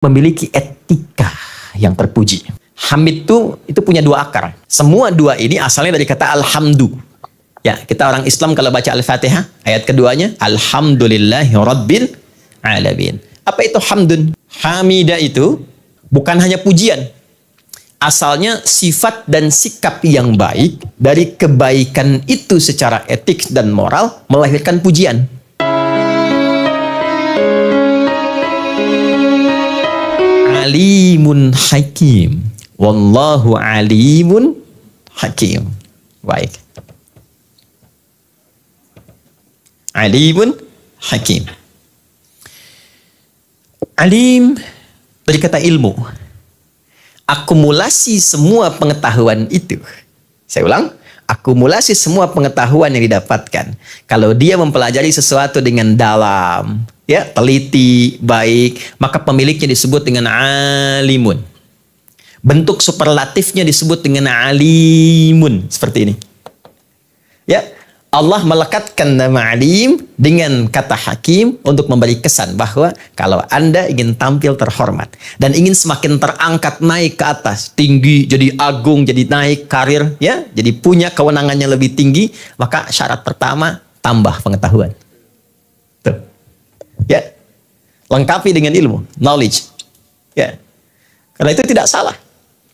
memiliki etika yang terpuji. Hamid itu punya dua akar. Semua dua ini asalnya dari kata alhamdu. Ya, kita orang Islam kalau baca Al-Fatihah, ayat keduanya, Alhamdulillahi Rabbil Alamin. Apa itu hamdun? Hamidah itu bukan hanya pujian. Asalnya sifat dan sikap yang baik, dari kebaikan itu secara etik dan moral melahirkan pujian. Alimun hakim. Wallahu alimun hakim. Baik. Alimun hakim. Alim dari kata ilmu. Akumulasi semua pengetahuan itu. Saya ulang. Akumulasi semua pengetahuan yang didapatkan. Kalau dia mempelajari sesuatu dengan dalam, ya, teliti, baik, maka pemiliknya disebut dengan alimun. Bentuk superlatifnya disebut dengan alimun. Seperti ini. Ya, Allah melekatkan nama alim dengan kata hakim untuk memberi kesan bahwa kalau Anda ingin tampil terhormat dan ingin semakin terangkat naik ke atas, tinggi, jadi agung, jadi naik karir, ya, jadi punya kewenangannya lebih tinggi, maka syarat pertama tambah pengetahuan. Tuh. Ya. Lengkapi dengan ilmu, knowledge. Ya. Karena itu tidak salah.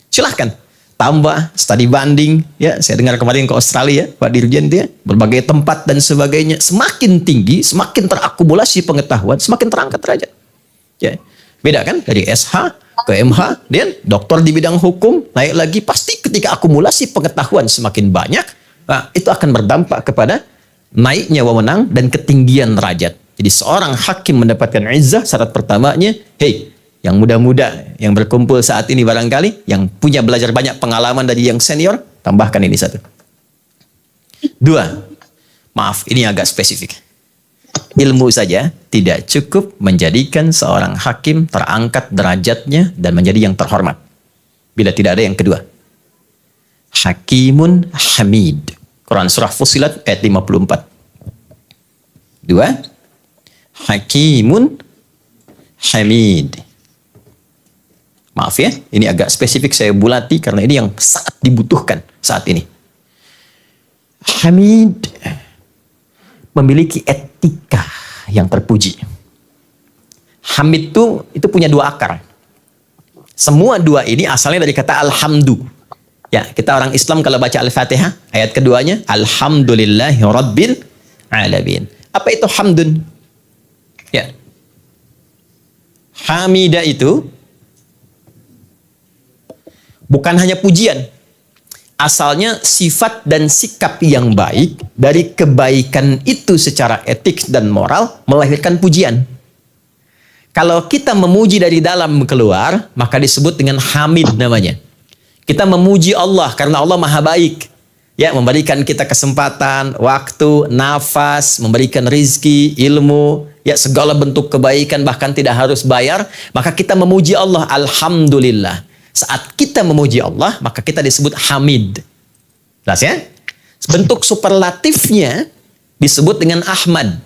Silahkan tambah, studi banding, ya, saya dengar kemarin ke Australia, Pak Dirjen dia, berbagai tempat dan sebagainya, semakin tinggi, semakin terakumulasi pengetahuan, semakin terangkat derajat. Ya. Beda kan? Dari SH ke MH, dan doktor di bidang hukum, naik lagi, pasti ketika akumulasi pengetahuan semakin banyak, nah, itu akan berdampak kepada naiknya wewenang dan ketinggian derajat. Jadi seorang hakim mendapatkan izzah, syarat pertamanya, hey, yang muda-muda yang berkumpul saat ini barangkali, yang punya belajar banyak pengalaman dari yang senior, tambahkan ini satu. Dua, maaf, ini agak spesifik. Ilmu saja tidak cukup menjadikan seorang hakim terangkat derajatnya dan menjadi yang terhormat. Bila tidak ada yang kedua. Hakimun Hamid. Quran Surah Fussilat ayat 54. Dua, Hakimun Hamid. Maaf ya, ini agak spesifik saya bulati karena ini yang sangat dibutuhkan saat ini. Hamid memiliki etika yang terpuji. Hamid itu punya dua akar. Semua dua ini asalnya dari kata alhamdu. Ya, kita orang Islam kalau baca Al-Fatihah, ayat keduanya, Alhamdulillahi Rabbil Alamin. Apa itu hamdun? Ya. Hamidah itu bukan hanya pujian. Asalnya sifat dan sikap yang baik, dari kebaikan itu secara etik dan moral melahirkan pujian. Kalau kita memuji dari dalam keluar, maka disebut dengan hamid namanya. Kita memuji Allah karena Allah maha baik. Ya, memberikan kita kesempatan, waktu, nafas, memberikan rizki, ilmu, ya, segala bentuk kebaikan, bahkan tidak harus bayar. Maka kita memuji Allah, alhamdulillah. Saat kita memuji Allah, maka kita disebut hamid. Jelas ya? Bentuk superlatifnya disebut dengan Ahmad.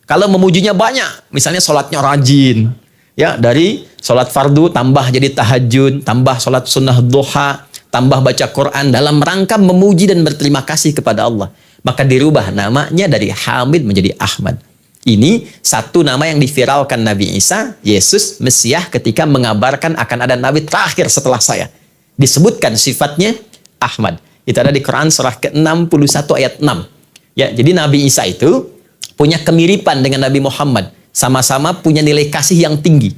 Kalau memujinya banyak, misalnya sholatnya rajin, ya, dari sholat fardu tambah jadi tahajud, tambah sholat sunnah duha, tambah baca Quran dalam rangka memuji dan berterima kasih kepada Allah, maka dirubah namanya dari Hamid menjadi Ahmad. Ini satu nama yang diviralkan Nabi Isa, Yesus, Mesias, ketika mengabarkan akan ada Nabi terakhir setelah saya. Disebutkan sifatnya Ahmad. Itu ada di Quran surah ke-61 ayat 6. Ya, jadi Nabi Isa itu punya kemiripan dengan Nabi Muhammad. Sama-sama punya nilai kasih yang tinggi.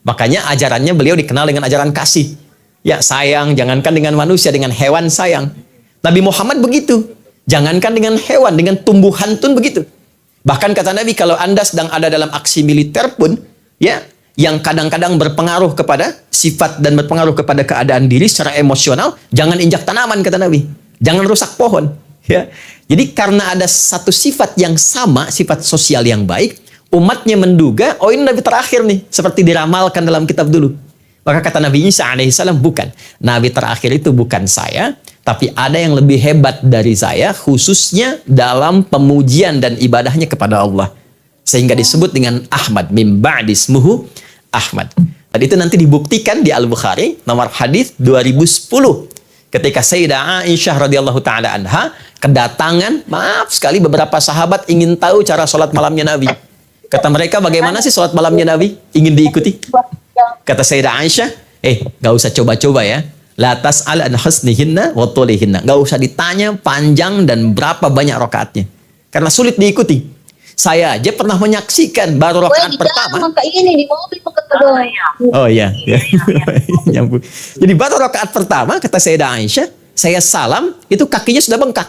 Makanya ajarannya beliau dikenal dengan ajaran kasih. Ya, sayang, jangankan dengan manusia, dengan hewan sayang. Nabi Muhammad begitu. Jangankan dengan hewan, dengan tumbuhan pun begitu. Bahkan kata Nabi, kalau Anda sedang ada dalam aksi militer pun, ya, yang kadang-kadang berpengaruh kepada sifat dan berpengaruh kepada keadaan diri secara emosional, jangan injak tanaman, kata Nabi. Jangan rusak pohon. Ya. Jadi karena ada satu sifat yang sama, sifat sosial yang baik, umatnya menduga, oh ini Nabi terakhir nih, seperti diramalkan dalam kitab dulu. Maka kata Nabi Isa alaihissalam, bukan. Nabi terakhir itu bukan saya, tapi ada yang lebih hebat dari saya, khususnya dalam pemujian dan ibadahnya kepada Allah. Sehingga disebut dengan Ahmad. Min ba'di ismuhu Ahmad. Dan itu nanti dibuktikan di Al-Bukhari, nomor hadis 2010. Ketika Sayyidah Aisyah radhiyallahu taala anha kedatangan, maaf sekali beberapa sahabat ingin tahu cara sholat malamnya Nabi. Kata mereka, bagaimana sih sholat malamnya Nabi? Ingin diikuti? Kata Sayyidah Aisyah, gak usah coba-coba ya. La tas'al an husnihinna wa tulihinna. Gak usah ditanya panjang dan berapa banyak rakaatnya. Karena sulit diikuti. Saya aja pernah menyaksikan baru rakaat pertama. Ini di mobil Oh iya. Nyambung. Jadi baru rakaat pertama, kata Sayyidah Aisyah, saya salam, itu kakinya sudah bengkak.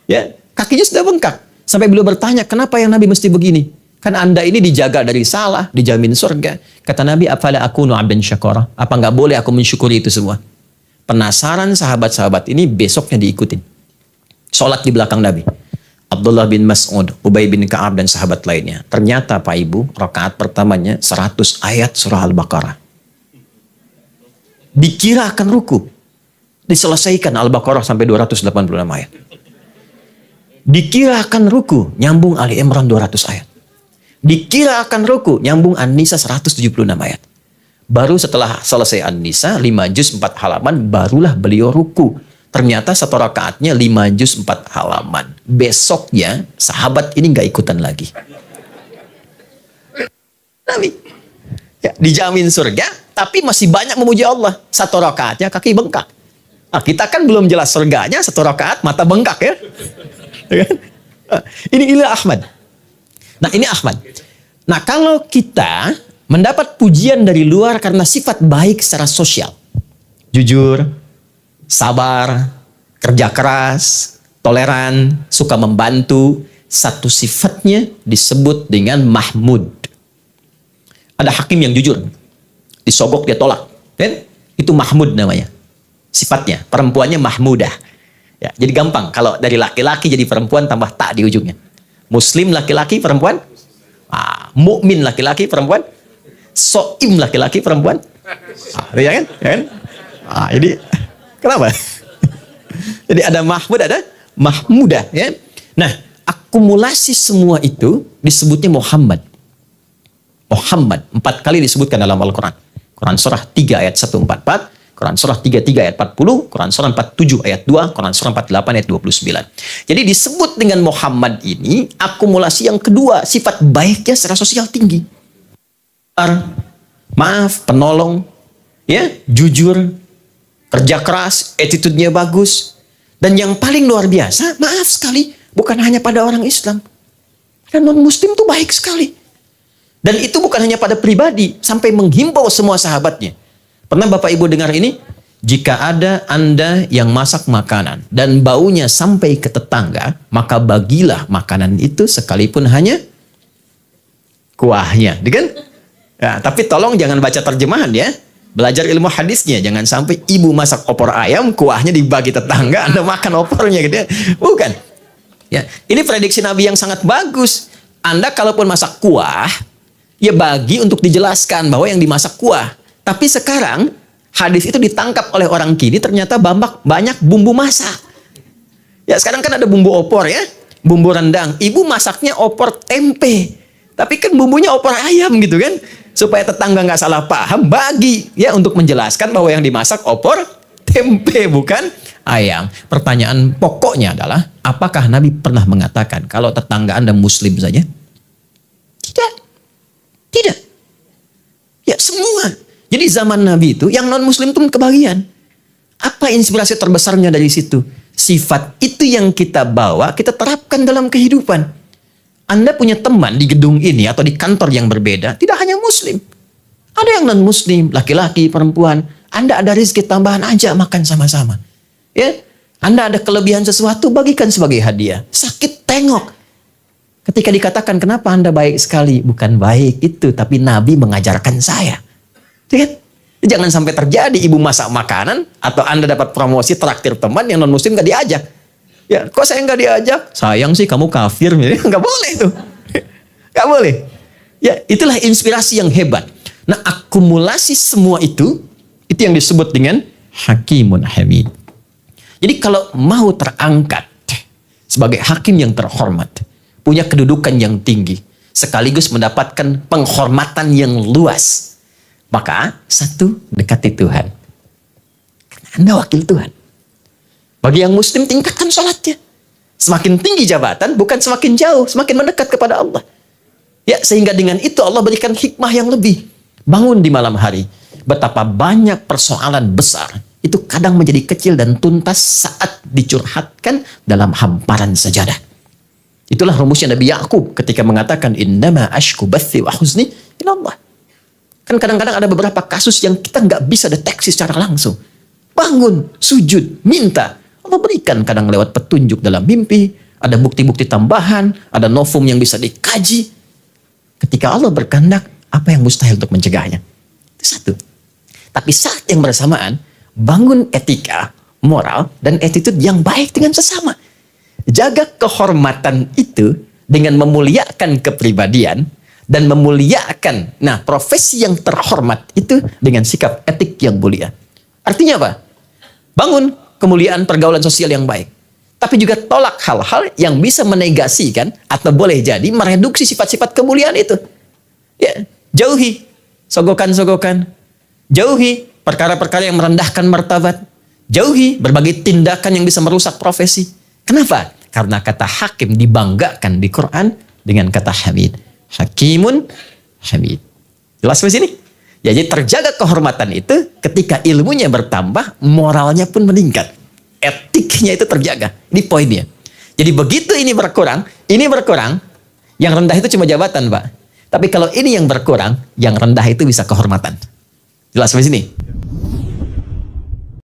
Ya, kakinya sudah bengkak. Sampai beliau bertanya, kenapa yang Nabi mesti begini? Kan Anda ini dijaga dari salah, dijamin surga. Kata Nabi, afala akunu abdan syakura? Apa nggak boleh aku mensyukuri itu semua? Penasaran sahabat-sahabat ini, besoknya diikutin. Sholat di belakang Nabi. Abdullah bin Mas'ud, Ubay bin Ka'ab, dan sahabat lainnya. Ternyata Pak Ibu, rakaat pertamanya 100 ayat surah Al-Baqarah. Dikira akan ruku. Diselesaikan Al-Baqarah sampai 286 ayat. Dikira akan ruku, nyambung Ali Imran 200 ayat. Dikira akan ruku, nyambung An-Nisa 176 ayat. Baru setelah selesai An-Nisa, 5 juz 4 halaman, barulah beliau ruku. Ternyata satu rakaatnya 5 juz 4 halaman. Besoknya sahabat ini nggak ikutan lagi. Nabi ya, dijamin surga, tapi masih banyak memuji Allah. Satu rakaatnya kaki bengkak. Nah, kita kan belum jelas surganya, satu rakaat mata bengkak ya. Ini Ahmad. Nah ini Ahmad. Nah kalau kita mendapat pujian dari luar karena sifat baik secara sosial, jujur, sabar, kerja keras, toleran, suka membantu, satu sifatnya disebut dengan Mahmud. Ada hakim yang jujur, disogok dia tolak, kan? Itu Mahmud namanya. Sifatnya, perempuannya Mahmudah. Ya, jadi gampang kalau dari laki-laki jadi perempuan tambah tak di ujungnya. Muslim laki-laki perempuan, mukmin laki-laki perempuan, soim laki-laki perempuan. Ya kan? Ya kan? Jadi kenapa? Jadi ada Mahmud, ada Mahmudah. Ya? Nah, akumulasi semua itu disebutnya Muhammad. Muhammad 4 kali disebutkan dalam Al-Quran. Quran surah 3 ayat 144, Quran surah 33 ayat 40, Quran surah 47 ayat 2, Quran surah 48 ayat 29. Jadi disebut dengan Muhammad ini akumulasi yang kedua, sifat baiknya secara sosial tinggi. Maaf, penolong, ya, jujur, kerja keras, attitude-nya bagus. Dan yang paling luar biasa, maaf sekali, bukan hanya pada orang Islam. Dan non-Muslim itu baik sekali. Dan itu bukan hanya pada pribadi, sampai menghimbau semua sahabatnya. Pernah Bapak Ibu dengar ini? Jika ada Anda yang masak makanan dan baunya sampai ke tetangga, maka bagilah makanan itu sekalipun hanya kuahnya. Kan? Ya, tapi tolong jangan baca terjemahan ya. Belajar ilmu hadisnya. Jangan sampai ibu masak opor ayam, kuahnya dibagi tetangga, Anda makan opornya. Gitu ya. Bukan. Ya, ini prediksi Nabi yang sangat bagus. Anda kalaupun masak kuah, ya bagi untuk dijelaskan bahwa yang dimasak kuah. Tapi sekarang hadis itu ditangkap oleh orang kini ternyata banyak bumbu masak. Ya sekarang kan ada bumbu opor ya, bumbu rendang. Ibu masaknya opor tempe, tapi kan bumbunya opor ayam gitu kan, supaya tetangga nggak salah paham. Bagi ya untuk menjelaskan bahwa yang dimasak opor tempe bukan ayam. Pertanyaan pokoknya adalah, apakah Nabi pernah mengatakan kalau tetangga Anda Muslim saja? Tidak, tidak. Ya semua. Jadi zaman Nabi itu, yang non-Muslim itu kebagian. Apa inspirasi terbesarnya dari situ? Sifat itu yang kita bawa, kita terapkan dalam kehidupan. Anda punya teman di gedung ini atau di kantor yang berbeda, tidak hanya Muslim. Ada yang non-Muslim, laki-laki, perempuan. Anda ada rezeki tambahan aja, makan sama-sama. Ya, Anda ada kelebihan sesuatu, bagikan sebagai hadiah. Sakit, tengok. Ketika dikatakan, kenapa Anda baik sekali? Bukan baik itu, tapi Nabi mengajarkan saya. Jangan sampai terjadi ibu masak makanan atau Anda dapat promosi traktir teman yang non-Muslim gak diajak. Ya, kok saya nggak diajak? Sayang sih kamu kafir. Nggak boleh tuh. Nggak boleh. Ya, itulah inspirasi yang hebat. Nah, akumulasi semua itu yang disebut dengan Hakimun Hamid. Jadi kalau mau terangkat sebagai hakim yang terhormat, punya kedudukan yang tinggi, sekaligus mendapatkan penghormatan yang luas, Maka satu, dekati Tuhan. Karena Anda wakil Tuhan. Bagi yang muslim, tingkatkan sholatnya. Semakin tinggi jabatan, bukan semakin jauh, semakin mendekat kepada Allah. Ya, sehingga dengan itu Allah berikan hikmah yang lebih. Bangun di malam hari. Betapa banyak persoalan besar itu kadang menjadi kecil dan tuntas saat dicurhatkan dalam hamparan sajadah. Itulah rumusnya Nabi Yakub ketika mengatakan innama ashku bathi wa huzni ilallah. Kan kadang-kadang ada beberapa kasus yang kita nggak bisa deteksi secara langsung. Bangun, sujud, minta. Allah berikan kadang lewat petunjuk dalam mimpi, ada bukti-bukti tambahan, ada novum yang bisa dikaji. Ketika Allah berkehendak, apa yang mustahil untuk mencegahnya? Itu satu. Tapi saat yang bersamaan, bangun etika, moral, dan attitude yang baik dengan sesama. Jaga kehormatan itu dengan memuliakan kepribadian dan memuliakan, profesi yang terhormat itu dengan sikap etik yang mulia. Artinya apa? Bangun kemuliaan pergaulan sosial yang baik. Tapi juga tolak hal-hal yang bisa menegasikan atau boleh jadi mereduksi sifat-sifat kemuliaan itu. Ya, jauhi sogokan-sogokan. Jauhi perkara-perkara yang merendahkan martabat. Jauhi berbagai tindakan yang bisa merusak profesi. Kenapa? Karena kata hakim dibanggakan di Quran dengan kata hamid. Hakimun hamid. Jelas di sini? Ya, jadi terjaga kehormatan itu ketika ilmunya bertambah, moralnya pun meningkat. Etiknya itu terjaga. Ini poinnya. Jadi begitu ini berkurang, yang rendah itu cuma jabatan, Pak. Tapi kalau ini yang berkurang, yang rendah itu bisa kehormatan. Jelas di sini?